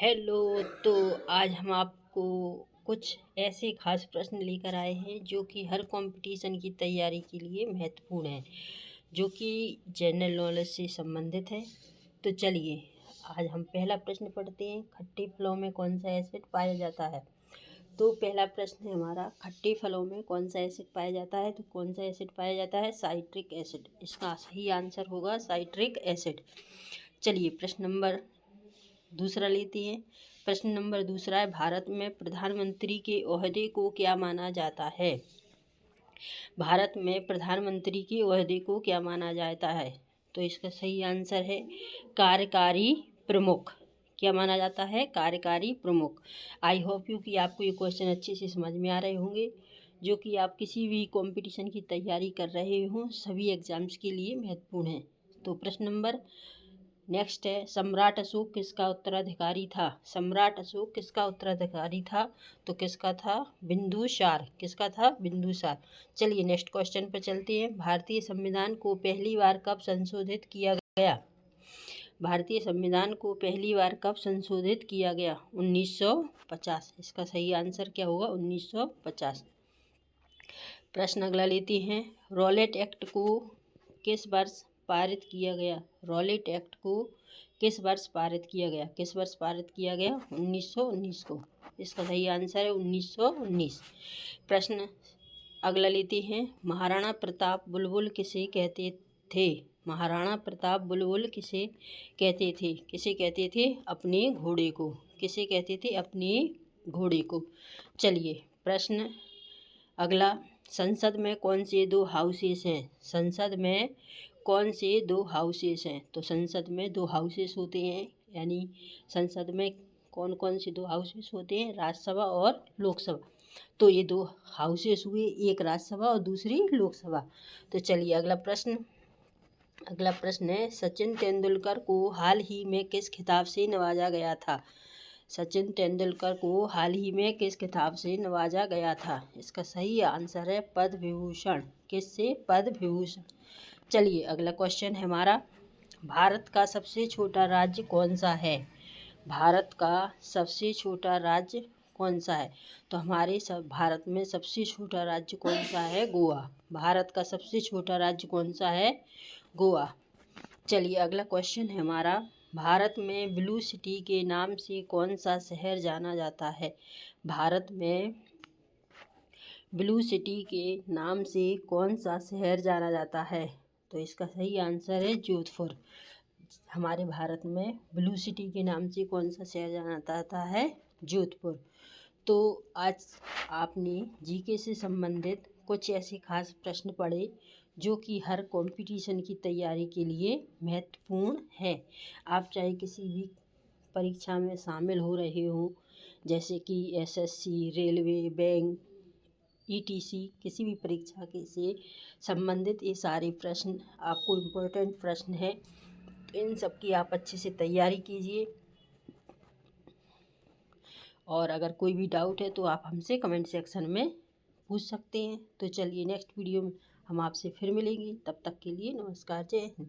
Hello. तो आज हम आपको कुछ ऐसे खास प्रश्न लेकर आए हैं जो कि हर कंपटीशन की तैयारी के लिए महत्वपूर्ण है, जो कि जनरल नॉलेज से संबंधित है। तो चलिए आज हम पहला प्रश्न पढ़ते हैं। खट्टे फलों में कौन सा एसिड पाया जाता है? तो पहला प्रश्न है हमारा, खट्टे फलों में कौन सा एसिड पाया जाता है? तो कौन सा एसिड पाया जाता है? Citric acid. इसका सही आंसर होगा साइट्रिक एसिड। चलिए प्रश्न नंबर दूसरा लेते हैं। प्रश्न नंबर दूसरा है, भारत में प्रधानमंत्री के ओहदे को क्या माना जाता है? भारत में प्रधानमंत्री के ओहदे को क्या माना जाता है? तो इसका सही आंसर है कार्यकारी प्रमुख। क्या माना जाता है? कार्यकारी प्रमुख। आई होप यू कि आपको ये क्वेश्चन अच्छे से समझ में आ रहे होंगे, जो कि आप किसी भी कंपटीशन की तैयारी कर रहे हों, सभी एग्जाम्स के लिए महत्वपूर्ण है। तो प्रश्न नंबर नेक्स्ट है, सम्राट अशोक किसका उत्तराधिकारी था? सम्राट अशोक किसका उत्तराधिकारी था? तो किसका था? बिंदुसार। किसका था? बिंदुसार। चलिए नेक्स्ट क्वेश्चन पर चलते हैं। भारतीय संविधान को पहली बार कब संशोधित किया गया? भारतीय संविधान को पहली बार कब संशोधित किया गया? 1950। इसका सही आंसर क्या होगा? 1950। प्रश्न अगला लेते हैं, रॉलेट एक्ट को किस वर्ष पारित किया गया? रॉलेट एक्ट को किस वर्ष पारित किया गया? किस वर्ष पारित किया गया? 1919 को। इसका सही आंसर है 1919। प्रश्न अगला लेते हैं, महाराणा प्रताप बुलबुल किसे कहते थे? महाराणा प्रताप बुलबुल किसे कहते थे? किसे कहते थे? अपने घोड़े को। किसे कहते थे? अपने घोड़े को। चलिए प्रश्न अगला, संसद में कौन से दो हाउसेस हैं? संसद में कौन से दो हाउसेस हैं? तो संसद में दो हाउसेस होते हैं, यानी संसद में कौन कौन से दो हाउसेस होते हैं? राज्यसभा और लोकसभा। तो ये दो हाउसेस हुए, एक राज्यसभा और दूसरी लोकसभा। तो चलिए अगला प्रश्न है, सचिन तेंदुलकर को हाल ही में किस खिताब से नवाजा गया था? सचिन तेंदुलकर को हाल ही में किस खिताब से नवाजा गया था? इसका सही आंसर है पद्म विभूषण। किससे? पद्म विभूषण। चलिए अगला क्वेश्चन है हमारा, भारत का सबसे छोटा राज्य कौन सा है? भारत का सबसे छोटा राज्य कौन सा है? तो हमारे भारत में सबसे छोटा राज्य कौन सा है? गोवा। भारत का सबसे छोटा राज्य कौन सा है? गोवा। चलिए अगला क्वेश्चन है हमारा, भारत में ब्लू सिटी के नाम से कौन सा शहर जाना जाता है? भारत में ब्लू सिटी के नाम से कौन सा शहर जाना जाता है? तो इसका सही आंसर है जोधपुर। हमारे भारत में ब्लू सिटी के नाम से कौन सा शहर जाना जाता है? जोधपुर। तो आज आपने जीके से संबंधित कुछ ऐसे खास प्रश्न पढ़े जो कि हर कंपटीशन की तैयारी के लिए महत्वपूर्ण है। आप चाहे किसी भी परीक्षा में शामिल हो रहे हो, जैसे कि एसएससी, रेलवे, बैंक, ईटीसी, किसी भी परीक्षा के से संबंधित ये सारे प्रश्न आपको इम्पोर्टेंट प्रश्न हैं। तो इन सब की आप अच्छे से तैयारी कीजिए, और अगर कोई भी डाउट है तो आप हमसे कमेंट सेक्शन में पूछ सकते हैं। तो चलिए नेक्स्ट वीडियो में हम आपसे फिर मिलेंगे, तब तक के लिए नमस्कार, जय हिंद।